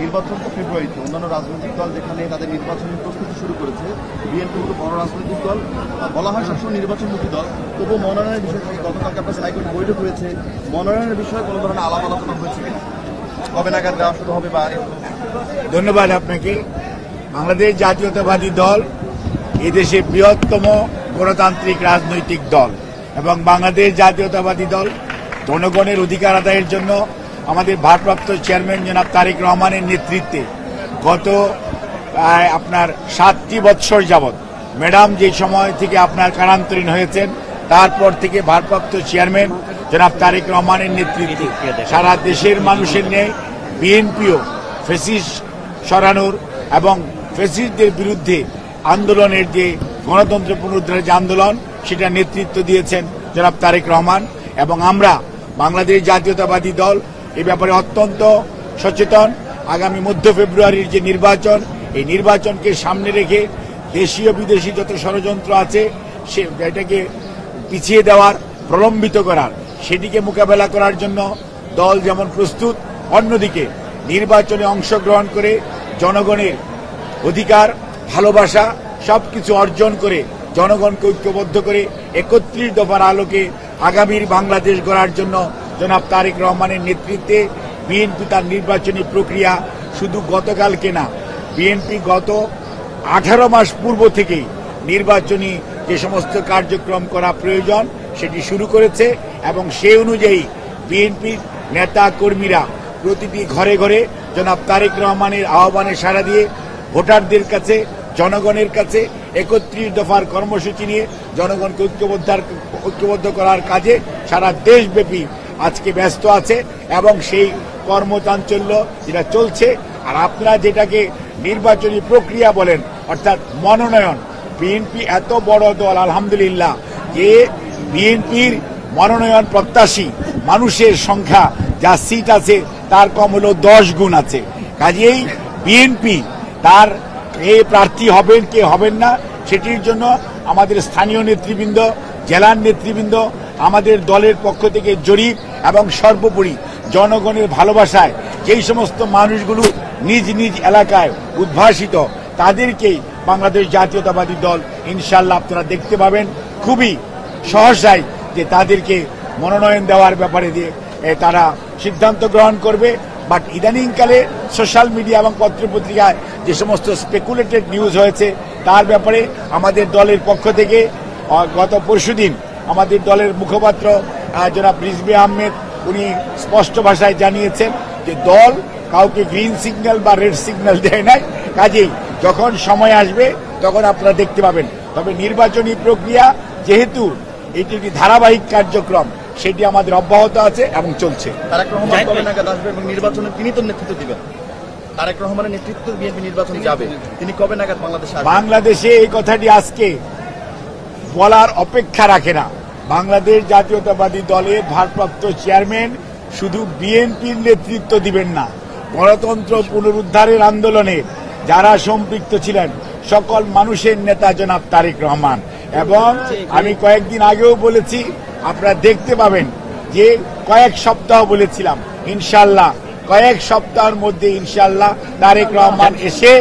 নির্বাচন তো ফেব্রুয়ারিতে, অন্যান্য রাজনৈতিক দল যেখানে তাদের নির্বাচনের প্রস্তুতি শুরু করেছে, বিএনপি মতো বড় রাজনৈতিক দল, বলা হয় সবসময় নির্বাচনমুখী দল, তবুও মনোনয়নের বিষয়ে গতকালকে আপনার হাইকোর্ট বৈঠক হয়েছে, মনোনয়নের বিষয়ে কোনো ধরনের আলাপ আলোচনা হয়েছে কিনা, কবে নাগাদ দেওয়া শুরু হবে? বা ধন্যবাদ আপনাকে। বাংলাদেশ জাতীয়তাবাদী দল এদেশের বৃহত্তম গণতান্ত্রিক রাজনৈতিক দল এবং বাংলাদেশ জাতীয়তাবাদী দল জনগণের অধিকার আদায়ের জন্য আমাদের ভারপ্রাপ্ত চেয়ারম্যান জনাব তারেক রহমানের নেতৃত্বে গত আপনার 7টি বৎসর যাবৎ ম্যাডাম যে সময় থেকে আপনার কারান্তরীণ হয়েছেন তারপর থেকে ভারপ্রাপ্ত চেয়ারম্যান জনাব তারেক রহমানের নেতৃত্বে সারা দেশের মানুষের ন্যায় বিএনপিও ফ্যাসিস্ট সরানোর এবং ফ্যাসিস্টদের বিরুদ্ধে আন্দোলনের যে গণতন্ত্র পুনরুদ্ধারের যে আন্দোলন সেটা নেতৃত্ব দিয়েছেন জনাব তারেক রহমান। এবং আমরা বাংলাদেশ জাতীয়তাবাদী দল এ ব্যাপারে অত্যন্ত সচেতন। আগামী মধ্য ফেব্রুয়ারির যে নির্বাচন, এই নির্বাচনকে সামনে রেখে দেশীয় বিদেশি যত ষড়যন্ত্র আছে এটাকে পিছিয়ে দেওয়ার, প্রলম্বিত করার, সেটিকে মোকাবেলা করার জন্য দল যেমন প্রস্তুত, অন্যদিকে নির্বাচনে অংশগ্রহণ করে জনগণের অধিকার, ভালোবাসা সবকিছু অর্জন করে জনগণকে ঐক্যবদ্ধ করে 31 দফার আলোকে আগামীর বাংলাদেশ গড়ার জন্য জনাব তারেক রহমানের নেতৃত্বে বিএনপি তার নির্বাচনী প্রক্রিয়া শুধু গতকালকে না, বিএনপি গত 18 মাস পূর্ব থেকেই নির্বাচনী যে সমস্ত কার্যক্রম করা প্রয়োজন সেটি শুরু করেছে এবং সেই অনুযায়ী বিএনপির নেতা কর্মীরা প্রতিটি ঘরে ঘরে জনাব তারেক রহমানের আহ্বানে সাড়া দিয়ে ভোটারদের কাছে, জনগণের কাছে 31 দফার কর্মসূচি নিয়ে জনগণকে ঐক্যবদ্ধ করার কাজে সারা দেশব্যাপী আজকে ব্যস্ত আছে এবং সেই কর্মচাঞ্চল্য যেটা চলছে। আর আপনারা যেটাকে নির্বাচনী প্রক্রিয়া বলেন, অর্থাৎ মনোনয়ন, বিএনপি এত বড় দল আলহামদুলিল্লাহ যে বিএনপির মনোনয়ন প্রত্যাশী মানুষের সংখ্যা যা সিট আছে তার কম হলো 10 গুণ আছে। কাজেই বিএনপি তার কে প্রার্থী হবেন কে হবেন না সেটির জন্য আমাদের স্থানীয় নেতৃবৃন্দ, জেলার নেতৃবৃন্দ, আমাদের দলের পক্ষ থেকে জরিপ এবং সর্বোপরি জনগণের ভালোবাসায় যেই সমস্ত মানুষগুলো নিজ নিজ এলাকায় উদ্ভাসিত তাদেরকেই বাংলাদেশ জাতীয়তাবাদী দল ইনশাল্লাহ আপনারা দেখতে পাবেন খুবই সহসায় যে তাদেরকে মনোনয়ন দেওয়ার ব্যাপারে দিয়ে তারা সিদ্ধান্ত গ্রহণ করবে। বাট ইদানিংকালে সোশ্যাল মিডিয়া এবং পত্রপত্রিকায় যে সমস্ত স্পেকুলেটেড নিউজ হয়েছে তার ব্যাপারে আমাদের দলের পক্ষ থেকে গত পরশুদিন আমাদের দলের মুখপাত্র জনাব রিজভী আহমেদ উনি স্পষ্ট ভাষায় জানিয়েছেন যে দল কাউকে গ্রিন সিগন্যাল বা রেড সিগন্যাল দেয় নাই। কাজেই যখন সময় আসবে তখন আপনারা দেখতে পাবেন। তবে নির্বাচনী প্রক্রিয়া যেহেতু এটি একটি ধারাবাহিক কার্যক্রম সেটি আমাদের অব্যাহত আছে এবং চলছে। তারেক রহমান কবে নাগাদ আসবে এবং নির্বাচনে তিনি তো নেতৃত্ব দিবেন? তারেক রহমানের নেতৃত্বে বিএনপি নির্বাচনে যাবে, তিনি কবে নাগাদ বাংলাদেশে আসবেন? বাংলাদেশে এই কথাটি আজকে বলার অপেক্ষা রাখে না। বাংলাদেশ জাতীয়তাবাদী দলের ভারপ্রাপ্ত চেয়ারম্যান শুধু বিএনপির নেতৃত্ব দিবেন না, গণতন্ত্র পুনরুদ্ধারের আন্দোলনে যারা সম্পৃক্ত ছিলেন সকল মানুষের নেতা জনাব তারেক রহমান। এবং আমি কয়েকদিন আগেও বলেছি, আপনারা দেখতে পাবেন যে কয়েক সপ্তাহ বলেছিলাম, ইনশাল্লাহ কয়েক সপ্তাহের মধ্যে ইনশাল্লাহ তারেক রহমান এসে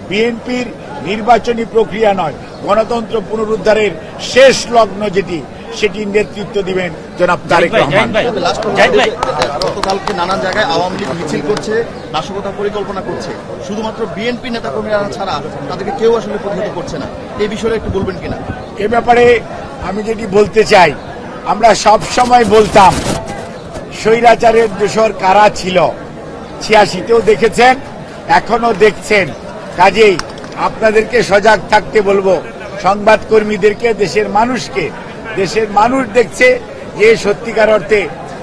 বিএনপির নির্বাচনী প্রক্রিয়া নয়, গণতন্ত্র পুনরুদ্ধারের শেষ লগ্ন যেটি সেটির নেতৃত্ব দিবেন জনাব তারেক রহমান। গতকালকে নানান জায়গায় আওয়ামী লীগ মিছিল করছে, নাশকতার পরিকল্পনা করছে, শুধুমাত্র বিএনপি নেতাকর্মীরা ছাড়া তাদেরকে কেউ আসলে প্রতিহত করছে না, এই বিষয়ে একটু বলবেন কিনা? এ ব্যাপারে আমি যেটি বলতে চাই, আমরা সব সময় বলতাম স্বৈরাচারের দোসর কারা ছিল, 86তেও দেখেছেন, এখনো দেখছেন। কাজেই আপনাদেরকে সজাগ থাকতে বলবো, সংবাদকর্মীদেরকে, দেশের মানুষকে। দেশের মানুষ দেখছে যে সত্যিকার অর্থে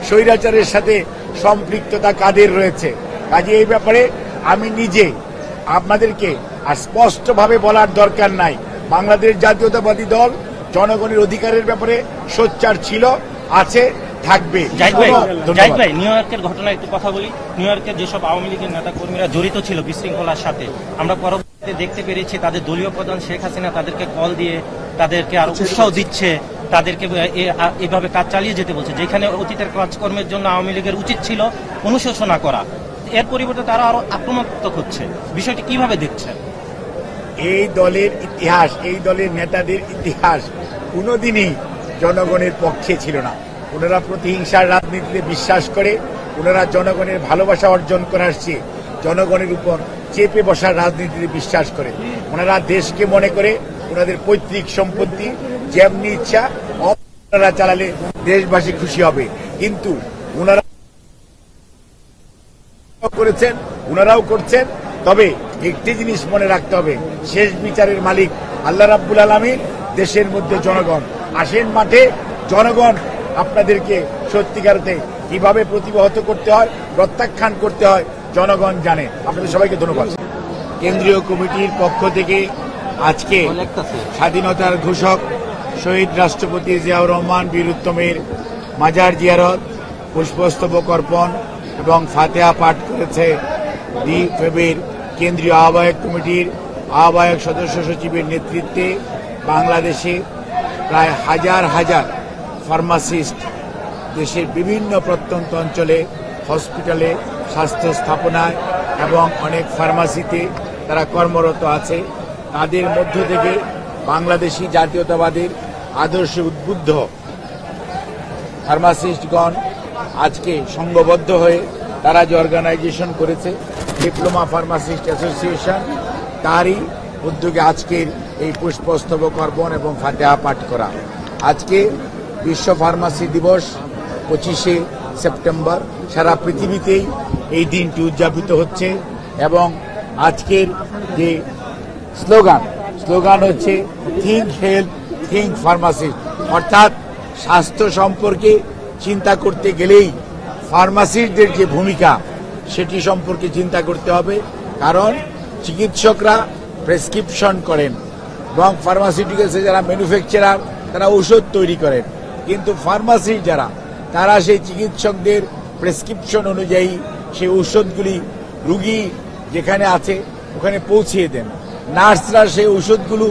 স্বৈরাচারের সাথে সম্পৃক্ততা কাদের রয়েছে। কাজে এই ব্যাপারে আমি নিজে আপনাদেরকে আর স্পষ্টভাবে বলার দরকার নাই। বাংলাদেশ জাতীয়তাবাদী দল জনগণের অধিকারের ব্যাপারে সোচ্চার ছিল, আছে, থাকবে। নিউ ইয়র্কের ঘটনা একটু কথা বলি। নিউ ইয়র্কের যেসব আওয়ামী লীগের নেতা কর্মীরা জড়িত ছিল বিশৃঙ্খলার সাথে, আমরা পরবর্তীতে দেখতে পেরেছি তাদের দলীয় প্রধান শেখ হাসিনা তাদেরকে কল দিয়ে তাদেরকে আরো উৎসাহ দিচ্ছে, তাদেরকে এভাবে কাজ চালিয়ে যেতে বলছে, যেখানে অতীতের কাজকর্মের জন্য আওয়ামী লীগের উচিত ছিল অনুশোচনা করা। এর পরিবর্তে তারা আরো আক্রমণাত্মক হচ্ছে, বিষয়টি কিভাবে দেখছেন? এই দলের ইতিহাস, এই দলের নেতাদের ইতিহাস কোনোদিনই জনগণের পক্ষে ছিল না। ওনারা প্রতিহিংসার রাজনীতিতে বিশ্বাস করে, ওনারা জনগণের ভালোবাসা অর্জন করার চেয়ে জনগণের উপর চেপে বসার রাজনীতিতে বিশ্বাস করে। ওনারা দেশকে মনে করে ওনাদের পৈতৃক সম্পত্তি যেমনি ইচ্ছা ওনারা চালালে দেশবাসী খুশি হবে। কিন্তু ওনারা করেছেন, ওনারাও করছেন। তবে একটি জিনিস মনে রাখতে হবে, শেষ বিচারের মালিক আল্লাহ রাব্বুল আলামিন, দেশের মধ্যে জনগণ। আসেন মাঠে, জনগণ আপনাদেরকে সত্যিকারতে কিভাবে প্রতিহত করতে হয়, প্রত্যাখ্যান করতে হয় জনগণ জানে। আপনাদের সবাইকে ধন্যবাদ। কেন্দ্রীয় কমিটির পক্ষ থেকে আজকে স্বাধীনতার ঘোষক শহীদ রাষ্ট্রপতি জিয়াউর রহমান বীর উত্তমের মাজার জিয়ারত, পুষ্পস্তবক অর্পণ এবং ফাতিহা পাঠ করেছে ফেবের কেন্দ্রীয় আহ্বায়ক কমিটির আহ্বায়ক সদস্য সচিবের নেতৃত্বে। বাংলাদেশে প্রায় হাজার হাজার ফার্মাসিস্ট দেশের বিভিন্ন প্রত্যন্ত অঞ্চলে, হসপিটালে, স্বাস্থ্য স্থাপনায় এবং অনেক ফার্মাসিতে তারা কর্মরত আছে। তাদের মধ্য থেকে বাংলাদেশি জাতীয়তাবাদের আদর্শে উদ্বুদ্ধ ফার্মাসিস্টগণ আজকে সংঘবদ্ধ হয়ে তারা যে অর্গানাইজেশন করেছে ডিপ্লোমা ফার্মাসিস্ট অ্যাসোসিয়েশন, তারই উদ্যোগে আজকের এই পুষ্পস্তবক অর্পণ এবং ফাতিহা পাঠ করা। আজকে বিশ্ব ফার্মাসি দিবস 25শে সেপ্টেম্বর, সারা পৃথিবীতেই এই দিনটি উদযাপিত হচ্ছে। এবং আজকের যে স্লোগান হচ্ছে থিঙ্ক হেলথ, থিঙ্ক ফার্মাসিস্ট, অর্থাৎ স্বাস্থ্য সম্পর্কে চিন্তা করতে গেলেই ফার্মাসিস্টদের যে ভূমিকা সেটি সম্পর্কে চিন্তা করতে হবে। কারণ চিকিৎসকরা প্রেসক্রিপশন করেন এবং ফার্মাসিউটিক্যালসে যারা ম্যানুফ্যাকচারার তারা ঔষধ তৈরি করেন, কিন্তু ফার্মাসিস্ট যারা তারা সেই চিকিৎসকদের প্রেসক্রিপশন অনুযায়ী সেই ঔষধগুলি রুগী যেখানে আছে ওখানে পৌঁছিয়ে দেন। নার্সরা সেই ঔষধগুলো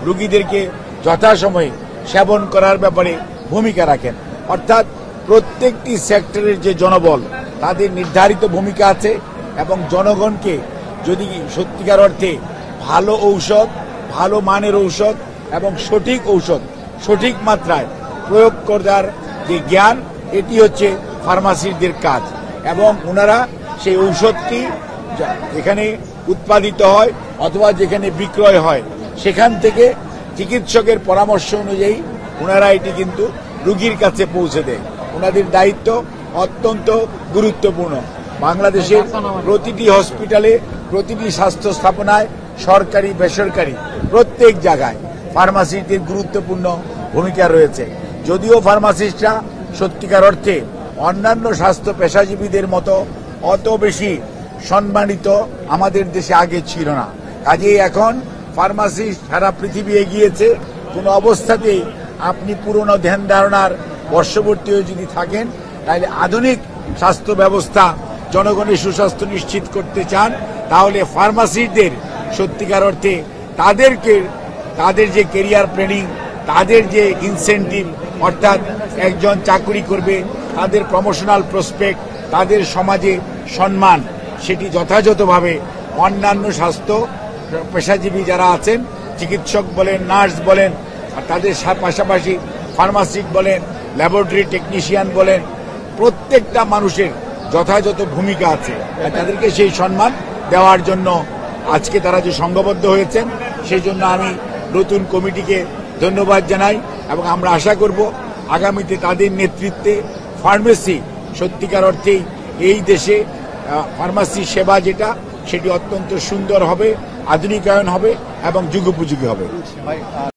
রুগীদেরকে যথাসময়ে সেবন করার ব্যাপারে ভূমিকা রাখেন। অর্থাৎ প্রত্যেকটি সেক্টরের যে জনবল তাদের নির্ধারিত ভূমিকা আছে এবং জনগণকে যদি সত্যিকার অর্থে ভালো ঔষধ, ভালো মানের ঔষধ এবং সঠিক ঔষধ সঠিক মাত্রায় প্রয়োগ করার যে জ্ঞান, এটি হচ্ছে ফার্মাসিস্টদের কাজ। এবং ওনারা সেই ঔষধটি যেখানে উৎপাদিত হয় অথবা যেখানে বিক্রয় হয় সেখান থেকে চিকিৎসকের পরামর্শ অনুযায়ী ওনারা এটি কিন্তু রোগীর কাছে পৌঁছে দেয়। ওনাদের দায়িত্ব অত্যন্ত গুরুত্বপূর্ণ। বাংলাদেশের প্রতিটি হসপিটালে, প্রতিটি স্বাস্থ্য স্থাপনায়, সরকারি বেসরকারি প্রত্যেক জায়গায় ফার্মাসিস্টদের গুরুত্বপূর্ণ ভূমিকা রয়েছে। যদিও ফার্মাসিস্টরা সত্যিকার অর্থে অন্যান্য স্বাস্থ্য পেশাজীবীদের মতো অত বেশি সম্মানিত আমাদের দেশে আগে ছিল না। কাজেই এখন ফার্মাসিস্ট সারা পৃথিবী এগিয়েছে। কোনো অবস্থাতেই আপনি পুরনো ধ্যান ধারণার বর্ষবর্তী হয়ে যদি থাকেন, তাহলে আধুনিক স্বাস্থ্য ব্যবস্থা জনগণের সুস্বাস্থ্য নিশ্চিত করতে চান, তাহলে ফার্মাসিস্টদের সত্যিকার অর্থে তাদের যে কেরিয়ার প্ল্যানিং, তাদের যে ইনসেন্টিভ, অর্থাৎ একজন চাকরি করবে, তাদের প্রমোশনাল প্রসপেক্ট, তাদের সমাজে সম্মান, সেটি যথাযথভাবে অন্যান্য স্বাস্থ্য পেশাজীবী যারা আছেন, চিকিৎসক বলেন, নার্স বলেন, আর তাদের পাশাপাশি ফার্মাসিস্ট বলেন, ল্যাবরেটরি টেকনিশিয়ান বলেন, প্রত্যেকটা মানুষের যথাযথ ভূমিকা আছে। তাদেরকে সেই সম্মান দেওয়ার জন্য আজকে তারা যে সংঘবদ্ধ হয়েছেন, সেই জন্য আমি নতুন কমিটিকে ধন্যবাদ জানাই এবং আমরা আশা করব আগামীতে তাদের নেতৃত্বে ফার্মেসি সত্যিকার অর্থেই এই দেশে ফার্মাসি সেবা যেটা সেটি অত্যন্ত সুন্দর হবে, আধুনিকায়ন হবে এবং যুগোপযোগী হবে।